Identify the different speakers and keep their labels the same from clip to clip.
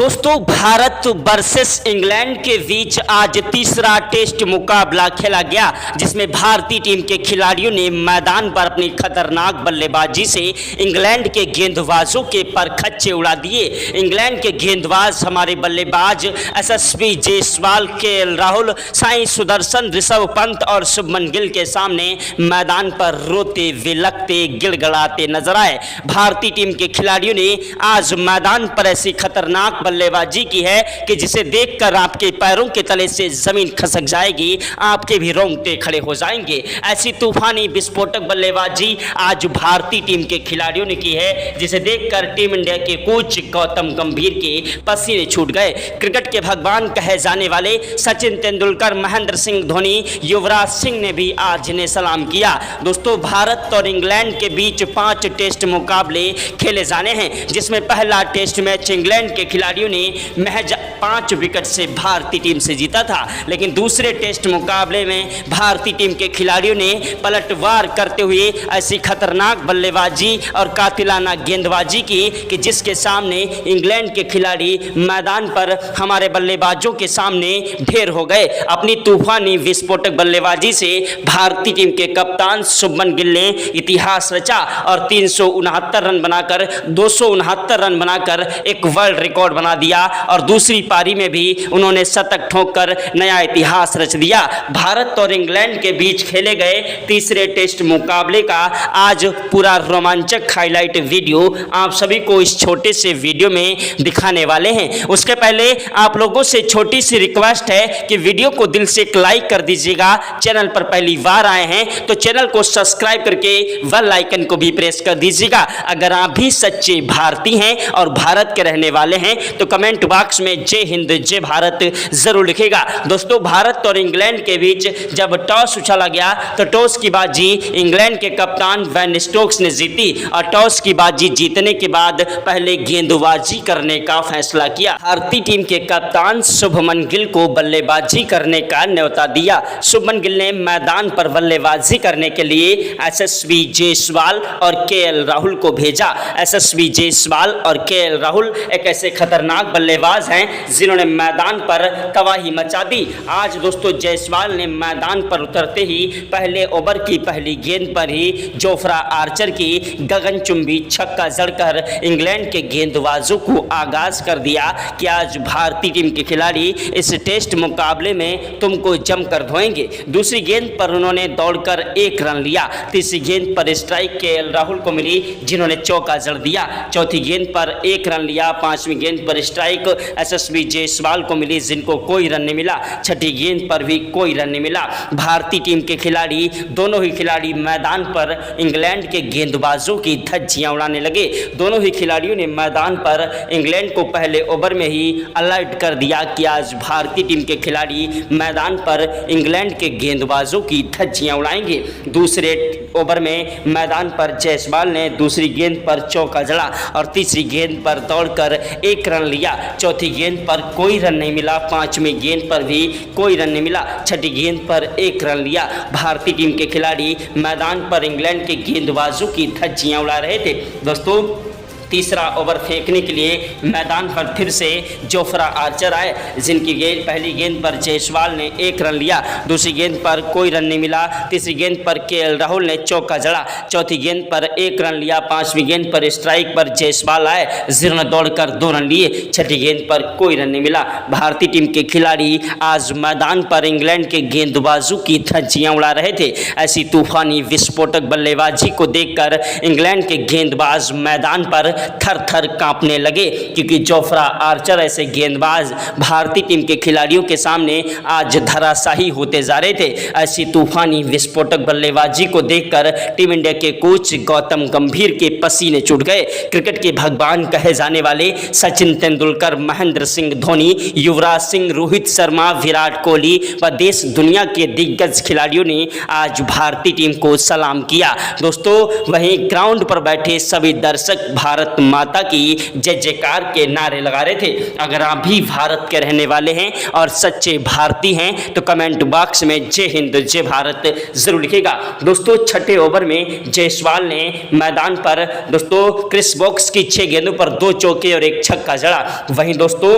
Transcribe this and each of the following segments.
Speaker 1: दोस्तों Bharat versus England के बीच आज तीसरा टेस्ट मुकाबला खेला गया, जिसमें भारतीय टीम के खिलाड़ियों ने मैदान पर अपनी खतरनाक बल्लेबाजी से इंग्लैंड के गेंदबाजों के परखच्चे उड़ा दिए। इंग्लैंड के गेंदबाज हमारे बल्लेबाज यशस्वी जायसवाल, केएल राहुल, साई सुदर्शन, ऋषभ पंत और शुभमन गिल के सामने मैदान पर रोते विलखते गिड़गिड़ाते नजर आए। भारतीय टीम के खिलाड़ियों ने आज मैदान पर ऐसी खतरनाक बल्लेबाजी की है कि जिसे देखकर आपके पैरों के तले से जमीन खसक जाएगी, आपके भी रोंगटे खड़े हो जाएंगे। ऐसी तूफानी विस्फोटक बल्लेबाजी आज भारतीय टीम के खिलाड़ियों ने की है, जिसे देखकर टीम इंडिया के कोच गौतम गंभीर के पसीने छूट गए। क्रिकेट के भगवान कहे जाने वाले सचिन तेंदुलकर, महेंद्र सिंह धोनी, युवराज सिंह ने भी आज इन्हें सलाम किया। दोस्तों भारत और इंग्लैंड के बीच 5 टेस्ट मुकाबले खेले जाने हैं, जिसमें पहला टेस्ट मैच इंग्लैंड के खिलाड़ियों ने महज 5 विकेट से भारतीय टीम से जीता था, लेकिन दूसरे टेस्ट मुकाबले में भारतीय टीम के खिलाड़ियों ने पलटवार करते हुए ऐसी खतरनाक बल्लेबाजी और कातिलाना गेंदबाजी की कि जिसके सामने इंग्लैंड के खिलाड़ी मैदान पर हमारे बल्लेबाजों के सामने ढेर हो गए। अपनी तूफानी विस्फोटक बल्लेबाजी से भारतीय टीम के कप्तान शुभमन गिल ने इतिहास रचा और 369 रन बनाकर 269 रन बनाकर एक वर्ल्ड रिकॉर्ड बना दिया और दूसरी पारी में भी उन्होंने शतक ठोककर नया इतिहास रच दिया। भारत और इंग्लैंड के बीच खेले गए तीसरे टेस्ट मुकाबले का आज पूरा रोमांचक हाईलाइट वीडियो आप सभी को इस छोटे से वीडियो में दिखाने वाले हैं। उसके पहले आप लोगों से छोटी सी रिक्वेस्ट है कि वीडियो को दिल से एक लाइक कर दीजिएगा। चैनल पर पहली बार आए हैं तो चैनल को सब्सक्राइब करके बेल आइकन को भी प्रेस कर दीजिएगा। अगर आप भी सच्चे भारतीय हैं और भारत के रहने वाले हैं तो कमेंट बॉक्स में जय हिंद जय भारत जरूर लिखेगा। दोस्तों भारत और इंग्लैंड के बीच जब टॉस उछाला गया तो टॉस की बाजी इंग्लैंड के कप्तान बेन स्टोक्स ने जीती और टॉस की बाजी जीतने के बाद पहले गेंदबाजी करने का फैसला किया। भारतीय टीम के कप्तान शुभमन गिल को बल्लेबाजी करने का न्योता दिया। शुभमन गिल ने मैदान पर बल्लेबाजी करने के लिए यशस्वी जायसवाल और केएल राहुल को भेजा। यशस्वी जायसवाल और केएल राहुल एक ऐसे खतरनाक बल्लेबाज हैं जिन्होंने मैदान पर तबाही मचा दी। आज दोस्तों जायसवाल ने मैदान पर उतरते ही पहले ओवर की पहली गेंद पर ही जोफ्रा आर्चर की गगनचुंबी छक्का जड़कर इंग्लैंड के गेंदबाजों को आगाज कर दिया कि आज भारतीय टीम के खिलाड़ी इस टेस्ट मुकाबले में तुमको जमकर धोएंगे। दूसरी गेंद पर उन्होंने दौड़कर 1 रन लिया। तीसरी गेंद पर स्ट्राइक केएल राहुल को मिली जिन्होंने चौका जड़ दिया। चौथी गेंद पर 1 रन लिया। 5वीं गेंद पर स्ट्राइक यशस्वी जायसवाल को मिली जिनको कोई रन नहीं मिला। छठी गेंद पर भी कोई रन नहीं मिला। भारतीय टीम के खिलाड़ी दोनों ही खिलाड़ी मैदान पर इंग्लैंड के गेंदबाजों की धज्जियां उड़ाने लगे। दोनों ही खिलाड़ियों ने मैदान पर इंग्लैंड को पहले ओवर में ही अलर्ट कर दिया कि आज भारतीय टीम के खिलाड़ी मैदान पर इंग्लैंड के गेंदबाजों की धज्जियां उड़ाएंगे। दूसरे ओवर में मैदान पर जायसवाल ने दूसरी गेंद पर चौका जड़ा और तीसरी गेंद पर दौड़कर 1 रन लिया। चौथी गेंद पर कोई रन नहीं मिला। 5वीं गेंद पर भी कोई रन नहीं मिला। छठी गेंद पर 1 रन लिया। भारतीय टीम के खिलाड़ी मैदान पर इंग्लैंड के गेंदबाजों की धज्जियां उड़ा रहे थे। दोस्तों तीसरा ओवर फेंकने के लिए मैदान पर फिर से जोफ्रा आर्चर आए जिनकी पहली गेंद पर जायसवाल ने 1 रन लिया। दूसरी गेंद पर कोई रन नहीं मिला। तीसरी गेंद पर केएल राहुल ने चौका जड़ा। चौथी गेंद पर 1 रन लिया। 5वीं गेंद पर स्ट्राइक पर जायसवाल आए जिन्होंने दौड़कर 2 रन लिए। छठी गेंद पर कोई रन नहीं मिला। भारतीय टीम के खिलाड़ी आज मैदान पर इंग्लैंड के गेंदबाजों की धज्जियां उड़ा रहे थे। ऐसी तूफानी विस्फोटक बल्लेबाजी को देखकर इंग्लैंड के गेंदबाज मैदान पर थर थर कांपने लगे, क्योंकि जोफ्रा आर्चर ऐसे गेंदबाज भारतीय टीम के खिलाड़ियों के सामने आज धराशायी होते जा रहे थे। ऐसी तूफानी विस्फोटक बल्लेबाजी को देखकर टीम इंडिया के कोच गौतम गंभीर के पसीने छूट गए। क्रिकेट के भगवान कहे जाने वाले सचिन तेंदुलकर, महेंद्र सिंह धोनी, युवराज सिंह, रोहित शर्मा, विराट कोहली व देश दुनिया के दिग्गज खिलाड़ियों ने आज भारतीय टीम को सलाम किया। दोस्तों वहीं ग्राउंड पर बैठे सभी दर्शक भारत भारत माता की जय जयकार के नारे लगा रहे थे। अगर आप भी भारत के रहने वाले हैं और सच्चे भारतीय हैं तो कमेंट बॉक्स में जय हिंद जय भारत जरूर लिखिएगा। दोस्तों छठे ओवर में जायसवाल ने मैदान पर दोस्तों क्रिस वोक्स की 6 गेंदों पर 2 चौके और 1 छक्का जड़ा। वहीं दोस्तों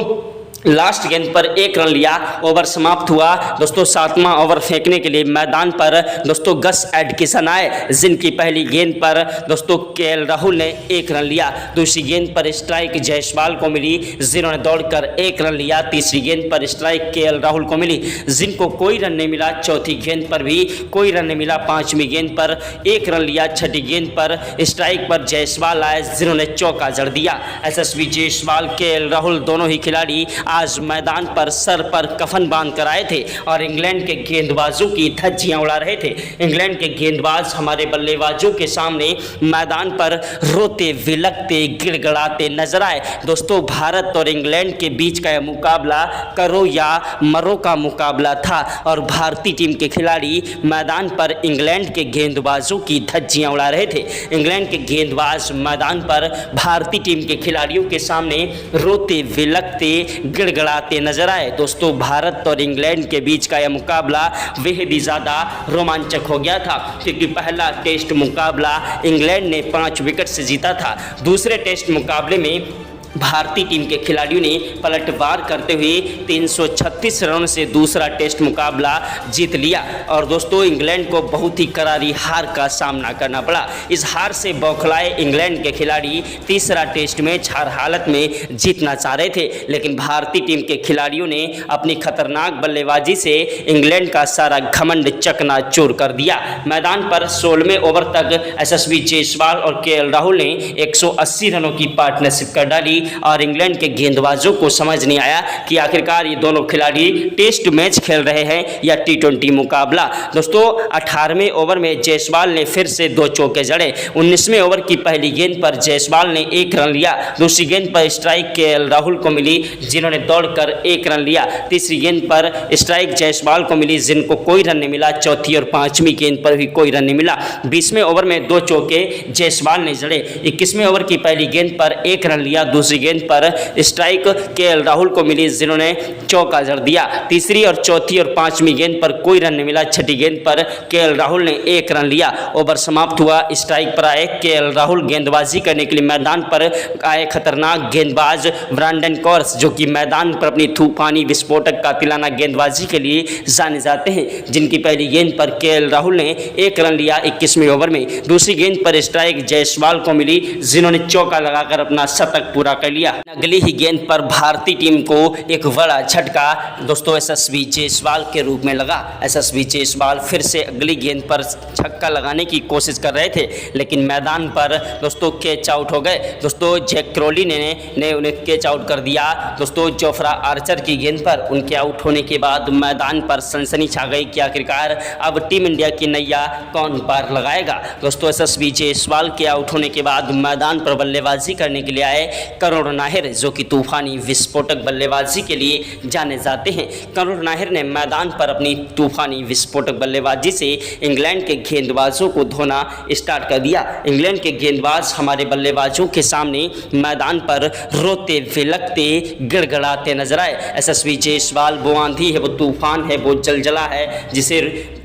Speaker 1: लास्ट गेंद पर 1 रन लिया, ओवर समाप्त हुआ। दोस्तों 7वां ओवर फेंकने के लिए मैदान पर दोस्तों गस एडकिसन आए, जिनकी पहली गेंद पर दोस्तों केएल राहुल ने 1 रन लिया। दूसरी गेंद पर स्ट्राइक जायसवाल को मिली, जिन्होंने दौड़कर 1 रन लिया। तीसरी गेंद पर स्ट्राइक केएल राहुल को मिली, जिनको कोई रन नहीं मिला। चौथी गेंद पर भी कोई रन नहीं मिला। 5वीं गेंद पर 1 रन लिया। छठी गेंद पर स्ट्राइक पर जायसवाल आए, जिन्होंने चौका जड़ दिया। एसएसवी जायसवाल केएल राहुल दोनों ही खिलाड़ी आज मैदान पर सर पर कफन बांध कर आए थे और इंग्लैंड के गेंदबाजों की धज्जियां उड़ा रहे थे। इंग्लैंड के गेंदबाज हमारे बल्लेबाजों के सामने मैदान पर रोते विलकते गिड़गड़ाते नजर आए। दोस्तों भारत और इंग्लैंड के बीच का यह मुकाबला करो या मरो का मुकाबला था और भारतीय टीम के खिलाड़ी मैदान पर इंग्लैंड के गेंदबाजों की धज्जियां उड़ा रहे थे। इंग्लैंड के गेंदबाज मैदान पर भारतीय टीम के खिलाड़ियों के सामने रोते विलकते गिड़गड़ाते नजर आए। दोस्तों भारत और इंग्लैंड के बीच का यह मुकाबला बेहद ही ज़्यादा रोमांचक हो गया था, क्योंकि पहला टेस्ट मुकाबला इंग्लैंड ने 5 विकेट से जीता था। दूसरे टेस्ट मुकाबले में भारतीय टीम के खिलाड़ियों ने पलटवार करते हुए 336 रन से दूसरा टेस्ट मुकाबला जीत लिया और दोस्तों इंग्लैंड को बहुत ही करारी हार का सामना करना पड़ा। इस हार से बौखलाए इंग्लैंड के खिलाड़ी तीसरा टेस्ट मैच हर हालत में जीतना चाह रहे थे, लेकिन भारतीय टीम के खिलाड़ियों ने अपनी खतरनाक बल्लेबाजी से इंग्लैंड का सारा घमंड चकनाचूर कर दिया। मैदान पर 16वें ओवर तक एसएसवी जायसवाल और केएल राहुल ने 180 रनों की पार्टनरशिप कर डाली और इंग्लैंड के गेंदबाजों को समझ नहीं आया कि आखिरकार ये दोनों खिलाड़ी टेस्ट मैच खेल रहे हैं या टी20 मुकाबला। दोस्तों 18वें ओवर में जायसवाल ने फिर से 2 चौके जड़े। 19वें ओवर की पहली गेंद पर जायसवाल ने 1 रन लिया। दूसरी गेंद पर स्ट्राइक केएल राहुल को मिली, जिन्होंने दौड़कर 1 रन लिया। तीसरी गेंद पर स्ट्राइक जायसवाल को मिली, जिनको कोई रन नहीं मिला। चौथी और 5वीं गेंद पर भी कोई रन नहीं मिला। 20वें ओवर में 2 चौके जायसवाल ने जड़े। 21वें ओवर की पहली गेंद पर 1 रन लिया। दूसरी गेंद पर स्ट्राइक केएल राहुल को मिली, जिन्होंने चौका जड़ दिया। तीसरी और चौथी और 5वीं गेंद पर कोई रन नहीं मिला। छठी गेंद पर केएल राहुल ने 1 रन लिया। ओवर समाप्त हुआ। स्ट्राइक पर आए केएल राहुल गेंदबाजी करने के लिए मैदान पर आए खतरनाक गेंदबाज ब्रांडन कॉर्स, जो कि मैदान पर अपनी तूफानी विस्फोटक कातिलाना गेंदबाजी के लिए जाने जाते हैं, जिनकी पहली गेंद पर केएल राहुल ने 1 रन लिया 21वें ओवर में। दूसरी गेंद पर स्ट्राइक जायसवाल को मिली, जिन्होंने चौका लगाकर अपना शतक पूरा कर लिया। अगली ही गेंद पर भारतीय टीम को एक बड़ा झटका दोस्तों एसएसवी जायसवाल के रूप में लगा। एसएसवी जायसवाल फिर से अगली गेंद पर छक्का लगाने की कोशिश कर रहे थे, लेकिन मैदान पर दोस्तों कैच आउट हो गए। दोस्तों जैक क्रॉली ने उन्हें कैच आउट कर दिया। दोस्तों जोफ्रा आर्चर की गेंद पर उनके आउट होने के बाद मैदान पर सनसनी छा गई कि आखिरकार अब टीम इंडिया की नैया कौन पार लगाएगा। दोस्तों एसएसवी जायसवाल के आउट होने के बाद मैदान पर बल्लेबाजी करने के लिए आए करुण नायर, जो कि तूफानी विस्फोटक बल्लेबाजी के लिए जाने जाते हैं। करुण नायर ने मैदान पर अपनी तूफानी विस्फोटक बल्लेबाजी से इंग्लैंड के गेंदबाजों को धोना स्टार्ट कर दिया। इंग्लैंड के गेंदबाज हमारे बल्लेबाजों के सामने मैदान पर रोते विलकते गिड़गड़ाते नजर आए। एसएसवी जायसवाल वो आंधी है, वो तूफान है, वो जलजला है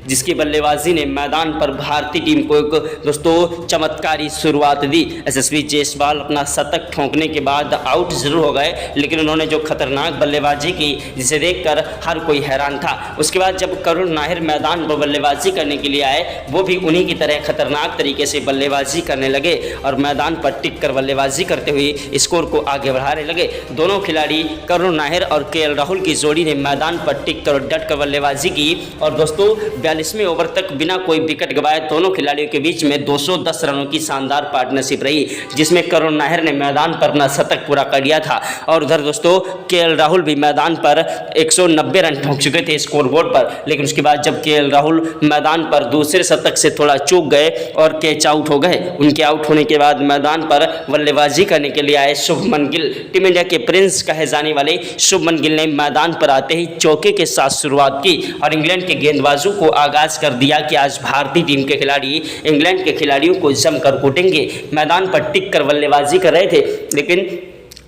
Speaker 1: जिसकी बल्लेबाजी ने मैदान पर भारतीय टीम को एक दोस्तों चमत्कारी शुरुआत दी। एसएसवी जायसवाल अपना शतक ठोंकने के बाद आउट जरूर हो गए, लेकिन उन्होंने जो खतरनाक बल्लेबाजी की जिसे देखकर हर कोई हैरान था। उसके बाद जब करुण नायर मैदान पर बल्लेबाजी करने के लिए आए, वो भी उन्हीं की तरह खतरनाक तरीके से बल्लेबाजी करने लगे और मैदान पर टिक कर बल्लेबाजी करते हुए स्कोर को आगे बढ़ाने लगे। दोनों खिलाड़ी करुण नायर और केएल राहुल की जोड़ी ने मैदान पर टिक कर और डट कर बल्लेबाजी की और दोस्तों 42वें ओवर तक बिना कोई विकेट गंवाए दोनों खिलाड़ियों के बीच में 210 रनों की शानदार पार्टनरशिप रही, जिसमें करुण नायर ने मैदान पर अपना शतक पूरा कर लिया था और उधर दोस्तों केएल राहुल भी मैदान पर 190 रन ठोक चुके थे स्कोरबोर्ड पर। लेकिन उसके बाद जब केएल राहुल मैदान पर दूसरे शतक से थोड़ा चूक गए और कैच आउट हो गए, उनके आउट होने के बाद मैदान पर बल्लेबाजी करने के लिए आए शुभमन गिल। टीम इंडिया के प्रिंस कहे जाने वाले शुभमन गिल ने मैदान पर आते ही चौके के साथ शुरुआत की और इंग्लैंड के गेंदबाजों को आगाज कर दिया कि आज भारतीय टीम के खिलाड़ी इंग्लैंड के खिलाड़ियों को जमकर कूटेंगे। मैदान पर टिक कर बल्लेबाजी कर रहे थे, लेकिन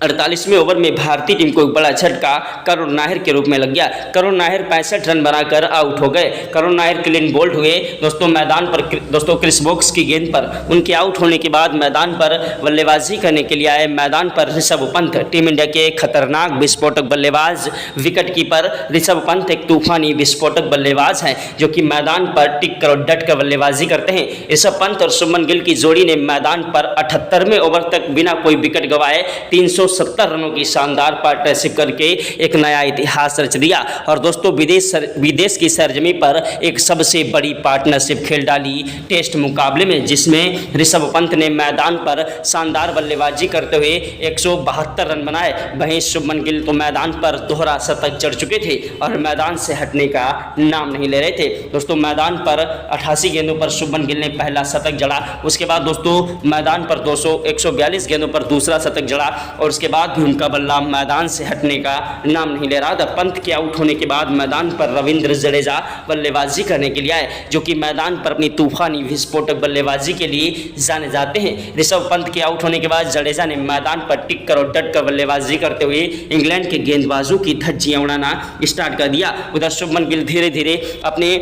Speaker 1: 48वें ओवर में भारतीय टीम को एक बड़ा झटका करुण नायर के रूप में लग गया। करुण नायर 65 रन बनाकर आउट हो गए। करुण नायर क्लीन बोल्ड हुए दोस्तों मैदान पर। दोस्तों क्रिस वोक्स की गेंद पर उनके आउट होने के बाद मैदान पर बल्लेबाजी करने के लिए आए मैदान पर ऋषभ पंत, टीम इंडिया के खतरनाक विस्फोटक बल्लेबाज। विकेट कीपर ऋषभ पंत एक तूफानी विस्फोटक बल्लेबाज हैं जो कि मैदान पर टिक कर और डट कर बल्लेबाजी करते हैं। ऋषभ पंत और शुभमन गिल की जोड़ी ने मैदान पर 78वें ओवर तक बिना कोई विकेट गंवाए 370 रनों की शानदार पार्टनरशिप करके एक नया इतिहास रच दिया और दोस्तों विदेश की सरजमी पर एक सबसे बड़ी पार्टनरशिप खेल डाली टेस्ट मुकाबले में, जिसमें ऋषभ पंत ने मैदान पर शानदार बल्लेबाजी करते हुए 172 रन बनाए। वहीं शुभमन गिल तो मैदान पर दोहरा शतक जड़ चुके थे और मैदान से हटने का नाम नहीं ले रहे थे। दोस्तों मैदान पर 88 गेंदों पर शुभमन गिल ने पहला शतक जड़ा। उसके बाद दोस्तों मैदान पर 142 गेंदों पर दूसरा शतक जड़ा और उसके बाद भी उनका बल्ला मैदान से हटने का नाम नहीं ले रहा था। पंत के आउट होने के बाद मैदान पर रविंद्र जडेजा बल्लेबाजी करने के लिए आए, जो कि मैदान पर अपनी तूफानी विस्फोटक बल्लेबाजी के लिए जाने जाते हैं। ऋषभ पंत के आउट होने के बाद जडेजा ने मैदान पर टिक कर और डट कर बल्लेबाजी करते हुए इंग्लैंड के गेंदबाजों की धज्जियां उड़ाना स्टार्ट कर दिया। उधर शुभमन गिल धीरे धीरे अपने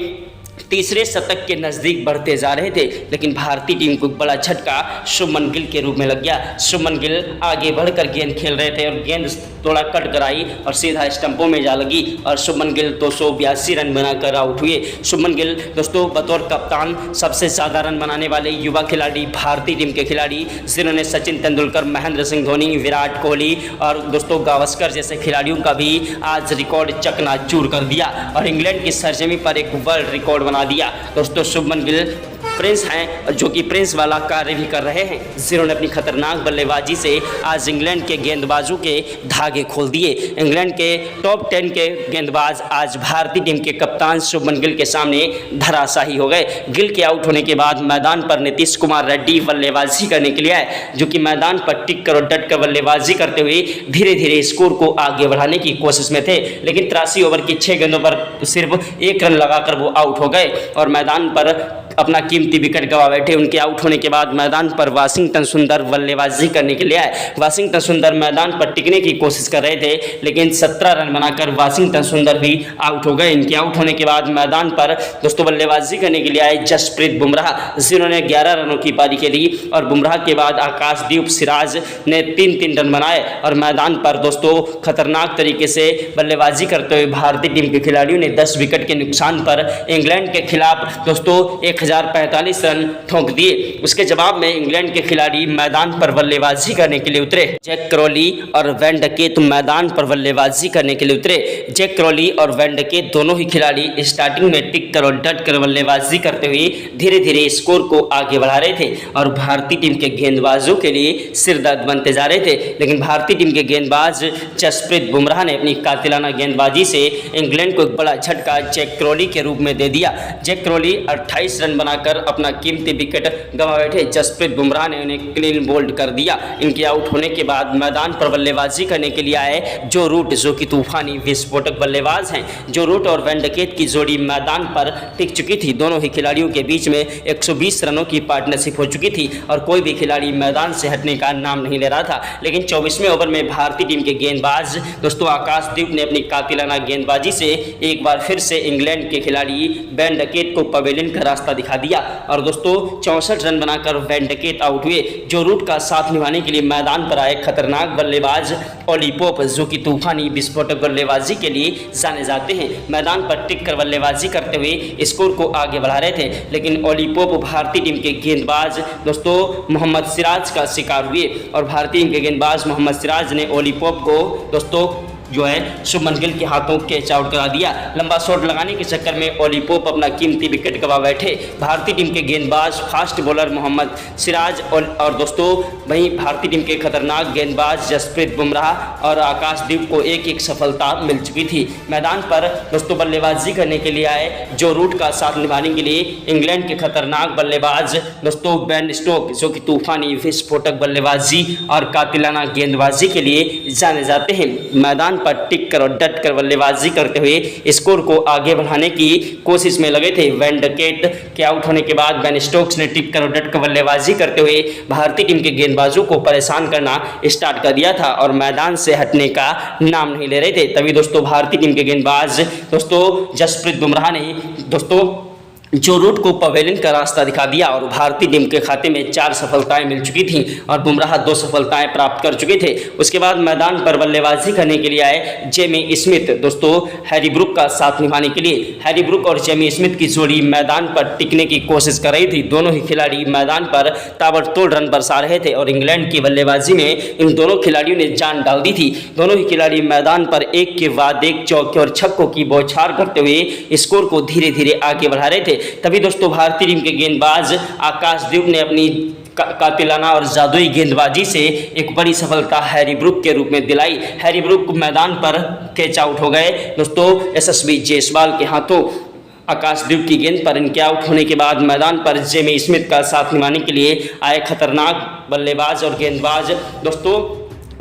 Speaker 1: तीसरे शतक के नज़दीक बढ़ते जा रहे थे, लेकिन भारतीय टीम को बड़ा झटका शुभमन गिल के रूप में लग गया। शुभमन गिल आगे बढ़कर गेंद खेल रहे थे और गेंद थोड़ा कट कर आई और सीधा स्टंपों में जा लगी और शुभमन गिल 282 रन बनाकर आउट हुए। शुभमन गिल दोस्तों बतौर कप्तान सबसे ज़्यादा रन बनाने वाले युवा खिलाड़ी भारतीय टीम के खिलाड़ी, जिन्होंने सचिन तेंदुलकर, महेंद्र सिंह धोनी, विराट कोहली और दोस्तों गावस्कर जैसे खिलाड़ियों का भी आज रिकॉर्ड चकनाचूर कर दिया और इंग्लैंड की सरजमी पर एक वर्ल्ड रिकॉर्ड बना दिया। दोस्तों शुभमन गिल प्रिंस हैं जो कि प्रिंस वाला कार्य भी कर रहे हैं, जिन्होंने अपनी खतरनाक बल्लेबाजी से आज इंग्लैंड के गेंदबाजों के धागे खोल दिए। इंग्लैंड के टॉप 10 के गेंदबाज आज भारतीय टीम के कप्तान शुभमन गिल के सामने धराशायी हो गए। गिल के आउट होने के बाद मैदान पर नीतीश कुमार रेड्डी बल्लेबाजी करने के लिए आए, जो कि मैदान पर टिक कर और डट कर बल्लेबाजी करते हुए धीरे धीरे स्कोर को आगे बढ़ाने की कोशिश में थे, लेकिन 83 ओवर की 6 गेंदों पर सिर्फ 1 रन लगाकर वो आउट हो गए और मैदान पर अपना कीमती विकेट गंवा बैठे। उनके आउट होने के बाद मैदान पर वाशिंगटन सुंदर बल्लेबाजी करने के लिए आए। वाशिंगटन सुंदर मैदान पर टिकने की कोशिश कर रहे थे, लेकिन 17 रन बनाकर वाशिंगटन सुंदर भी आउट हो गए। इनके आउट होने के बाद मैदान पर दोस्तों बल्लेबाजी करने के लिए आए जसप्रीत बुमराह, जिन्होंने 11 रनों की पारी खेली और बुमराह के बाद आकाशदीप सिराज ने 3-3 रन बनाए और मैदान पर दोस्तों खतरनाक तरीके से बल्लेबाजी करते हुए भारतीय टीम के खिलाड़ियों ने 10 विकेट के नुकसान पर इंग्लैंड के खिलाफ दोस्तों 1045 रन ठोक दिए। उसके जवाब में इंग्लैंड के खिलाड़ी मैदान पर बल्लेबाजी करने के लिए उतरे। जैक क्रॉली और वैन डकेट मैदान पर बल्लेबाजी करने के लिए उतरे। जैक क्रॉली और वैन डकेट दोनों ही खिलाड़ी स्टार्टिंग में टिक कर और डट कर बल्लेबाजी करते हुए धीरे धीरे स्कोर को आगे बढ़ा रहे थे और भारतीय टीम के गेंदबाजों के लिए सिरदर्द बनते जा रहे थे, लेकिन भारतीय टीम के गेंदबाज जसप्रीत बुमराह ने अपनी कातिलाना गेंदबाजी से इंग्लैंड को एक बड़ा झटका जैक क्रॉली के रूप में दे दिया। जैक क्रॉली 28 रन बनाकर अपना कीमती विकेट गंवा बैठे। जसप्रीत बुमराह ने उन्हें क्लीन बोल्ड कर दिया। इनके आउट होने के बाद मैदान पर बल्लेबाजी करने के लिए आए जो रूट, जो कि तूफानी विस्फोटक बल्लेबाज हैं। जो रूट और वैन डकेट की जोड़ी मैदान पर टिक चुकी थी। दोनों ही खिलाड़ियों के बीच में 120 रनों की पार्टनरशिप हो चुकी थी और कोई भी खिलाड़ी मैदान से हटने का नाम नहीं ले रहा था, लेकिन 24वें ओवर में भारतीय टीम के गेंदबाज दोस्तों आकाशदीप ने अपनी कातिलाना गेंदबाजी से एक बार फिर से इंग्लैंड के खिलाड़ी वैन डकेट को पवेलियन का रास्ता दिखा दिया और दोस्तों 64 रन बनाकर वैन डकेट आउट हुए। जो रूट का साथ निभाने के लिए मैदान पर आए खतरनाक बल्लेबाज ओली पोप, जो कि तूफानी विस्फोटक बल्लेबाजी के लिए जाने जाते हैं, मैदान पर टिक कर बल्लेबाजी करते हुए स्कोर को आगे बढ़ा रहे थे, लेकिन ओली पोप भारतीय टीम के गेंदबाज दोस्तों मोहम्मद सिराज का शिकार हुए और भारतीय टीम के गेंदबाज मोहम्मद सिराज ने ओली पोप को दोस्तों जो है शुभमन गिल के हाथों कैच आउट करा दिया। लंबा शॉट लगाने के चक्कर में ओली पोप अपना कीमती विकेट गंवा बैठे। भारतीय टीम के गेंदबाज फास्ट बॉलर मोहम्मद सिराज और दोस्तों वहीं भारतीय टीम के खतरनाक गेंदबाज जसप्रीत बुमराह और आकाशदीप को एक एक सफलता मिल चुकी थी। मैदान पर दोस्तों बल्लेबाजी करने के लिए आए जो रूट का साथ निभाने के लिए इंग्लैंड के खतरनाक बल्लेबाज दोस्तों बेन स्टोक, जो कि तूफानी विस्फोटक बल्लेबाजी और कातिलाना गेंदबाजी के लिए जाने जाते हैं। मैदान पर टिक कर और डट कर बल्लेबाजी करते हुए स्कोर को आगे बढ़ाने की कोशिश में लगे थे। वैन डकेट के आउट होने के बाद बेन स्टोक्स ने टिक कर और डट कर बल्लेबाजी करते हुए भारतीय टीम के गेंदबाजों को परेशान करना स्टार्ट कर दिया था और मैदान से हटने का नाम नहीं ले रहे थे। तभी दोस्तों भारतीय टीम के गेंदबाज दोस्तों जसप्रीत बुमराह ने दोस्तों जो रूट को पवेलियन का रास्ता दिखा दिया और भारतीय टीम के खाते में 4 सफलताएं मिल चुकी थीं और बुमराह 2 सफलताएं प्राप्त कर चुके थे। उसके बाद मैदान पर बल्लेबाजी करने के लिए आए जेमी स्मिथ दोस्तों हैरी ब्रूक का साथ निभाने के लिए। हैरी ब्रूक और जेमी स्मिथ की जोड़ी मैदान पर टिकने की कोशिश कर रही थी। दोनों ही खिलाड़ी मैदान पर ताबड़तोड़ रन बरसा रहे थे और इंग्लैंड की बल्लेबाजी में इन दोनों खिलाड़ियों ने जान डाल दी थी। दोनों ही खिलाड़ी मैदान पर एक के बाद एक चौके और छक्कों की बौछार करते हुए स्कोर को धीरे धीरे आगे बढ़ा रहे थे। तभी दोस्तों भारतीय टीम के गेंदबाज आकाशदीप ने अपनी कातिलाना और जादुई गेंदबाजी से एक बड़ी सफलता हैरी ब्रूक के रूप में दिलाई। हैरी ब्रूक मैदान पर कैच आउट हो गए दोस्तों यशस्वी जायसवाल के हाथों। आकाशदीप की गेंद पर इनके आउट होने के बाद मैदान पर जेमी स्मिथ का साथ निभाने के लिए आए खतरनाक बल्लेबाज और गेंदबाज दोस्तों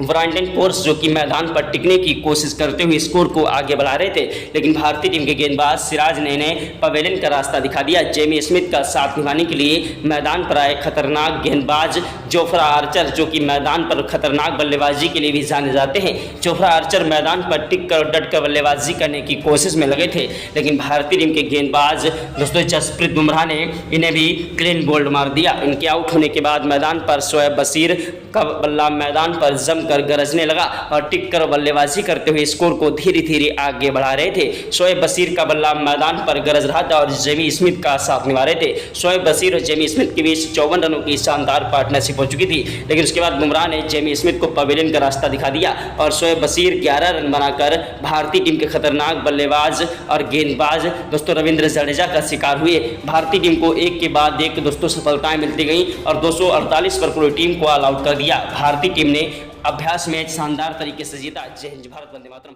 Speaker 1: ब्रांडन फोर्स जो कि मैदान पर टिकने की कोशिश करते हुए स्कोर को आगे बढ़ा रहे थे, लेकिन भारतीय टीम के गेंदबाज सिराज ने इन्हें पवेलियन का रास्ता दिखा दिया। जेमी स्मिथ का साथ निभाने के लिए मैदान पर आए खतरनाक गेंदबाज जोफ्रा आर्चर जो कि मैदान पर खतरनाक बल्लेबाजी के लिए भी जाने जाते हैं। जोफ्रा आर्चर मैदान पर टिक कर और डट कर बल्लेबाजी करने की कोशिश में लगे थे, लेकिन भारतीय टीम के गेंदबाज दोस्तों जसप्रीत बुमराह ने इन्हें भी क्लीन बोल्ड मार दिया। इनके आउट होने के बाद मैदान पर शोएब बशीर का बल्ला मैदान पर जमकर गरजने लगा और टिक कर बल्लेबाजी करते हुए स्कोर को धीरे धीरे आगे बढ़ा रहे थे। शोएब बशीर का बल्ला मैदान पर गरज रहा था और जेमी स्मिथ का साथ निभा रहे थे। शोएब बशीर और जेमी स्मिथ के बीच 54 रनों की शानदार पार्टनरशिप हो चुकी थी, लेकिन उसके बाद बुमराह ने जेमी स्मिथ को पवेलियन का रास्ता दिखा दिया और शोएब बशीर 11 रन बनाकर भारतीय टीम के खतरनाक बल्लेबाज और गेंदबाज दोस्तों रविंद्र जडेजा का शिकार हुए। भारतीय टीम को एक के बाद एक दोस्तों सफलताएं मिलती गई और 248 पर पूरी टीम को ऑल आउट कर दिया। भारतीय टीम ने अभ्यास मैच शानदार तरीके से जीता। जय हिंद, भारत वंदे मातरम।